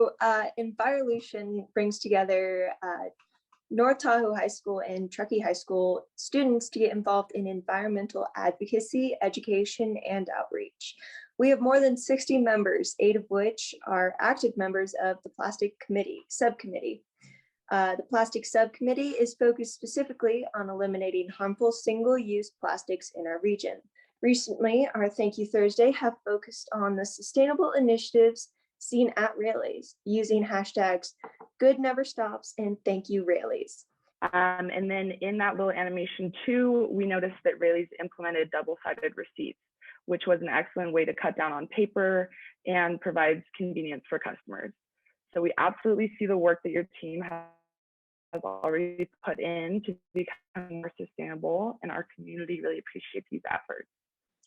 Envirolution brings together North Tahoe High School and Truckee High School students to get involved in environmental advocacy, education, and outreach. We have more than 60 members, 8 of which are active members of the Plastic Subcommittee. The Plastic Subcommittee is focused specifically on eliminating harmful single-use plastics in our region. Recently, our Thank You Thursday have focused on the sustainable initiatives seen at RALEY'S using hashtags Good Never Stops and Thank You RALEY'S. And then in that little animation too, we noticed that RALEY'S implemented double-sided receipts, which was an excellent way to cut down on paper and provides convenience for customers. So we absolutely see the work that your team has already put in to become more sustainable, and our community really appreciates these efforts.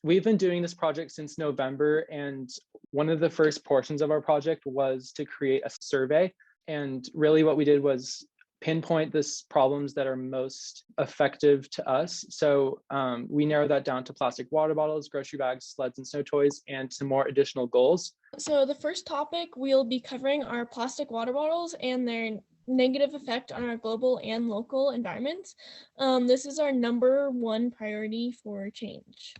We've been doing this project since November, and one of the first portions of our project was to create a survey. And really what we did was pinpoint the problems that are most effective to us. So we narrowed that down to plastic water bottles, grocery bags, sleds, and snow toys, and some more additional goals. So the first topic we'll be covering are plastic water bottles and their negative effect on our global and local environments. This is our #1 priority for change.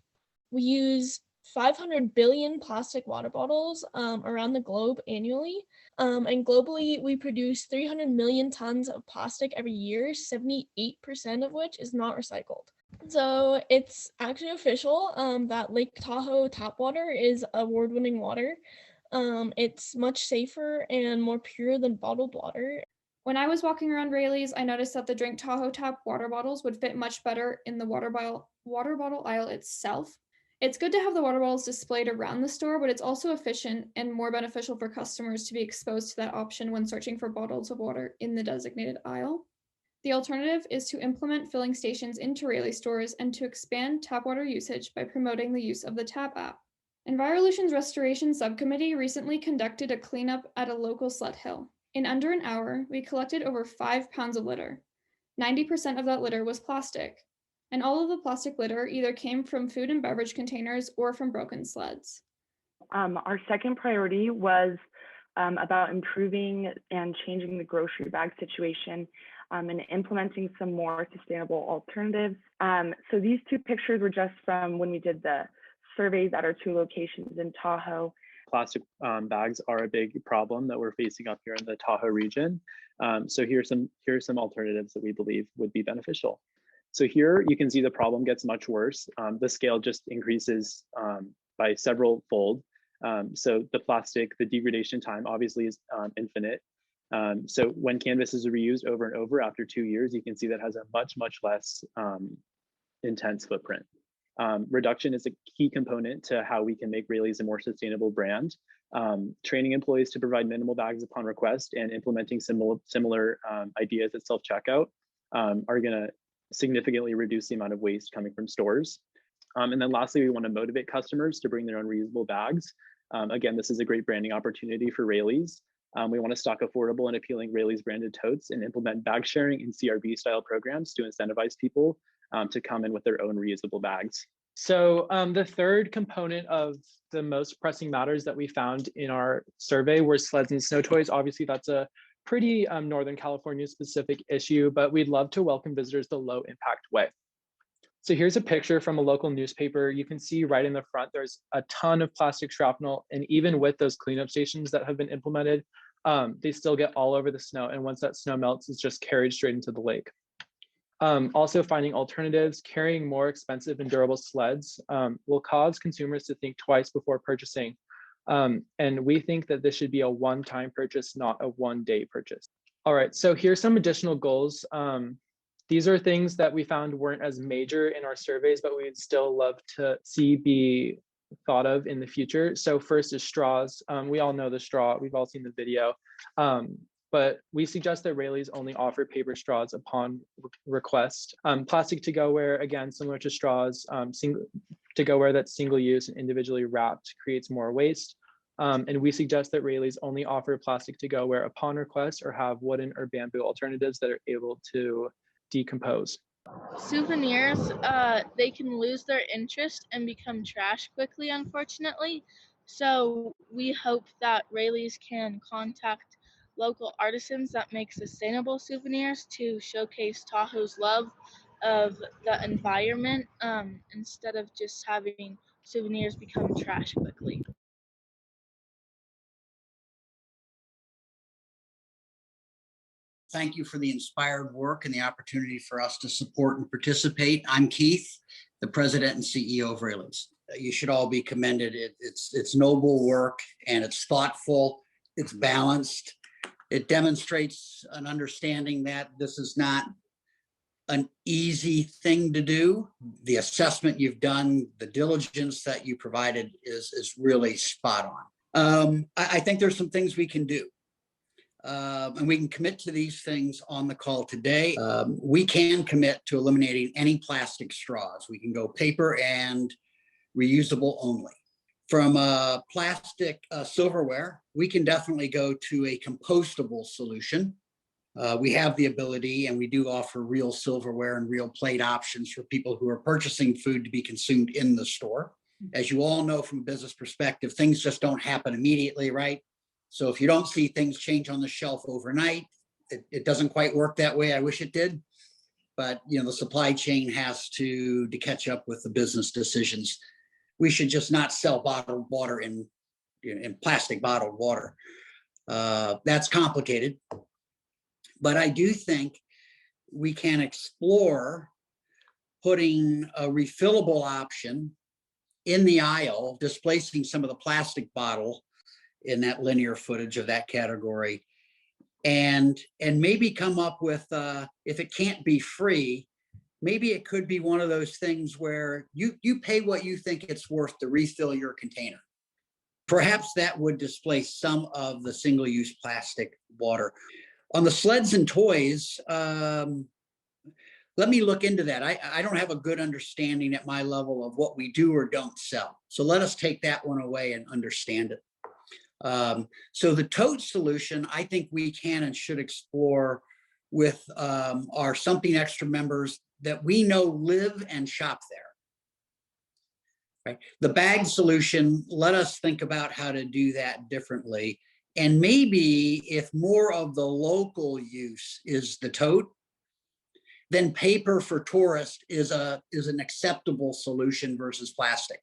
We use 500 billion plastic water bottles around the globe annually. And globally, we produce 300 million tons of plastic every year, 78% of which is not recycled. So it's actually official that Lake Tahoe tap water is award-winning water. It's much safer and more pure than bottled water. When I was walking around RALEY'S, I noticed that the Drink Tahoe tap water bottles would fit much better in the water bottle aisle itself. It's good to have the water bottles displayed around the store, but it's also efficient and more beneficial for customers to be exposed to that option when searching for bottles of water in the designated aisle. The alternative is to implement filling stations into RALEY'S stores and to expand tap water usage by promoting the use of the Tap app. Envirolution's Restoration Subcommittee recently conducted a cleanup at a local sled hill. In under an hour, we collected over 5 pounds of litter. 90% of that litter was plastic. And all of the plastic litter either came from food and beverage containers or from broken sleds. Our second priority was about improving and changing the grocery bag situation and implementing some more sustainable alternatives. So these 2 pictures were just from when we did the surveys at our 2 locations in Tahoe. Plastic bags are a big problem that we're facing up here in the Tahoe region. So here are some alternatives that we believe would be beneficial. So here you can see the problem gets much worse. The scale just increases by several fold. So the degradation time obviously is infinite. So when canvas is reused over and over after 2 years, you can see that has a much less intense footprint. Reduction is a key component to how we can make RALEY'S a more sustainable brand. Training employees to provide minimal bags upon request and implementing similar ideas at self-checkout are going to significantly reduce the amount of waste coming from stores. And then lastly, we want to motivate customers to bring their own reusable bags. Again, this is a great branding opportunity for RALEY'S. We want to stock affordable and appealing RALEY'S branded totes and implement bag sharing and CRB style programs to incentivize people to come in with their own reusable bags. So the third component of the most pressing matters that we found in our survey were sleds and snow toys. Obviously, that's a pretty Northern California specific issue, but we'd love to welcome visitors the low impact way. So here's a picture from a local newspaper. You can see right in the front, there's a ton of plastic shrapnel. And even with those cleanup stations that have been implemented, they still get all over the snow. And once that snow melts, it's just carried straight into the lake. Also finding alternatives, carrying more expensive and durable sleds will cause consumers to think twice before purchasing. And we think that this should be a one-time purchase, not a one-day purchase. All right, so here's some additional goals. These are things that we found weren't as major in our surveys, but we'd still love to see be thought of in the future. So first is straws. We all know the straw, we've all seen the video. But we suggest that RALEY'S only offer paper straws upon request. Plastic to-go-ware, again, similar to straws, to-go-ware that's single-use and individually wrapped creates more waste. And we suggest that RALEY'S only offer plastic to-go-ware upon request or have wooden or bamboo alternatives that are able to decompose. Souvenirs, they can lose their interest and become trash quickly, unfortunately. So we hope that Raley's can contact local artisans that make sustainable souvenirs to showcase Tahoe's love of the environment, instead of just having souvenirs become trash quickly. Thank you for the inspired work and the opportunity for us to support and participate. I'm Keith, the president and CEO of RALEY'S. You should all be commended. It's noble work, and it's thoughtful, it's balanced. It demonstrates an understanding that this is not an easy thing to do. The assessment you've done, the diligence that you provided is really spot on. I think there's some things we can do. And we can commit to these things on the call today. We can commit to eliminating any plastic straws. We can go paper and reusable only. From plastic silverware, we can definitely go to a compostable solution. We have the ability, and we do offer real silverware and real plate options for people who are purchasing food to be consumed in the store. As you all know, from a business perspective, things just don't happen immediately, right? So if you don't see things change on the shelf overnight, it doesn't quite work that way. I wish it did, but the supply chain has to catch up with the business decisions. We should just not sell bottled water in plastic bottled water. That's complicated, but I do think we can explore putting a refillable option in the aisle, displacing some of the plastic bottle in that linear footage of that category, and maybe come up with, if it can't be free, maybe it could be one of those things where you pay what you think it's worth to refill your container. Perhaps that would displace some of the single-use plastic water. On the sleds and toys, let me look into that. I don't have a good understanding at my level of what we do or don't sell. So let us take that one away and understand it. So the tote solution, I think we can and should explore with our Something Extra members that we know live and shop there. Right? The bag solution, let us think about how to do that differently. And maybe if more of the local use is the tote, then paper for tourists is an acceptable solution versus plastic.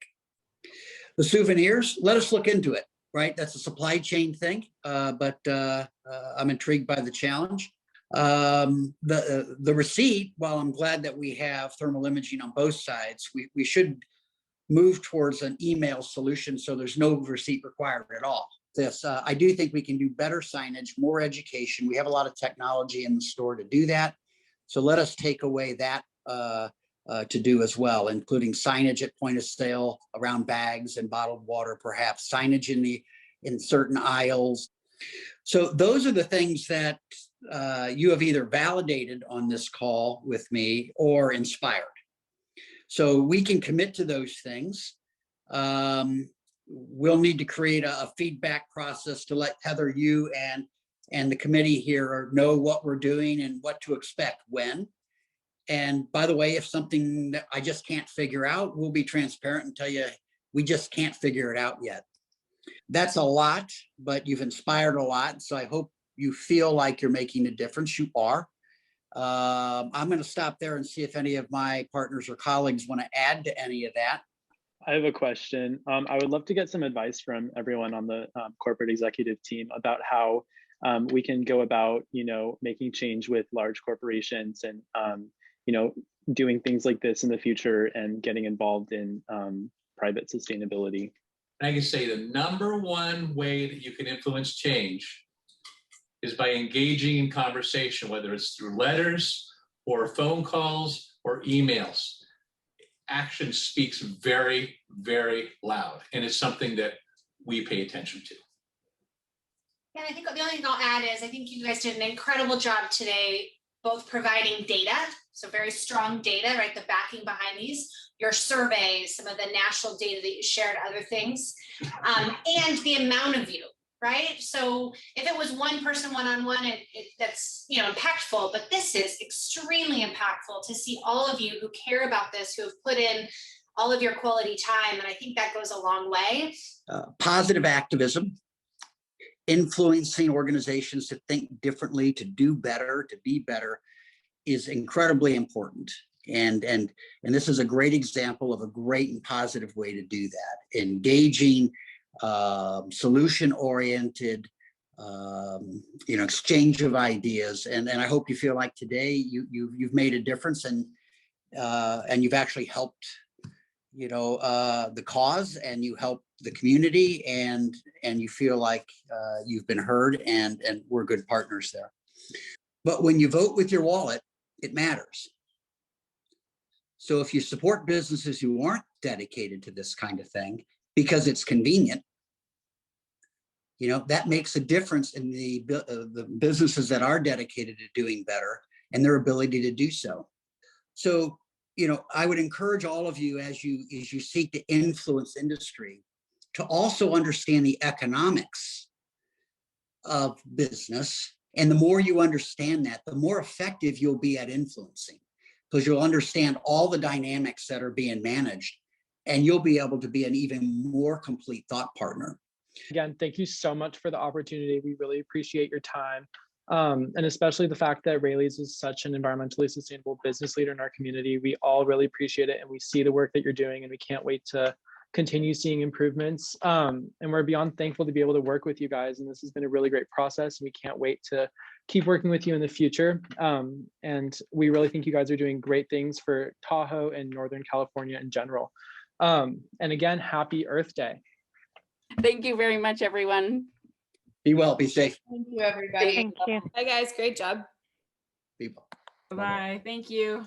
The souvenirs, let us look into it. Right, that's a supply chain thing, but I'm intrigued by the challenge. The receipt, while I'm glad that we have thermal imaging on both sides, we should move towards an email solution so there's no receipt required at all. I do think we can do better signage, more education. We have a lot of technology in the store to do that. So let us take away that to do as well, including signage at point of sale around bags and bottled water, perhaps signage in certain aisles. So those are the things that you have either validated on this call with me or inspired. So we can commit to those things. We'll need to create a feedback process to let Heather, you and the committee here know what we're doing and what to expect when. And by the way, if something that I just can't figure out, we'll be transparent and tell you we just can't figure it out yet. That's a lot, but you've inspired a lot. So I hope you feel like you're making a difference. You are. I'm going to stop there and see if any of my partners or colleagues want to add to any of that. I have a question. I would love to get some advice from everyone on the corporate executive team about how we can go about, making change with large corporations and, doing things like this in the future and getting involved in private sustainability. I can say the number one way that you can influence change is by engaging in conversation, whether it's through letters or phone calls or emails. Action speaks very, very loud, and it's something that we pay attention to. And I think the only thing I'll add is I think you guys did an incredible job today, both providing data, so very strong data, right? The backing behind these, your surveys, some of the national data that you shared, other things, and the amount of you, right? So if it was one person one-on-one, that's impactful, but this is extremely impactful to see all of you who care about this, who have put in all of your quality time. And I think that goes a long way. Positive activism, influencing organizations to think differently, to do better, to be better, is incredibly important. And this is a great example of a great and positive way to do that. Engaging, solution-oriented, exchange of ideas. And I hope you feel like today you've made a difference, and you've actually helped, the cause, and you help the community, and you feel like you've been heard, and we're good partners there. But when you vote with your wallet, it matters. So if you support businesses who aren't dedicated to this kind of thing because it's convenient, that makes a difference in the businesses that are dedicated to doing better and their ability to do so. So, I would encourage all of you, as you seek to influence industry, to also understand the economics of business. And the more you understand that, the more effective you'll be at influencing, because you'll understand all the dynamics that are being managed, and you'll be able to be an even more complete thought partner. Again, thank you so much for the opportunity. We really appreciate your time. And especially the fact that RALEY'S is such an environmentally sustainable business leader in our community. We all really appreciate it, and we see the work that you're doing, and we can't wait to continue seeing improvements. And we're beyond thankful to be able to work with you guys. And this has been a really great process. And we can't wait to keep working with you in the future. And we really think you guys are doing great things for Tahoe and Northern California in general. And again, happy Earth Day. Thank you very much, everyone. Be well, be safe. Thank you, everybody. Thank you. Bye, guys. Great job. Be well. Bye. Thank you.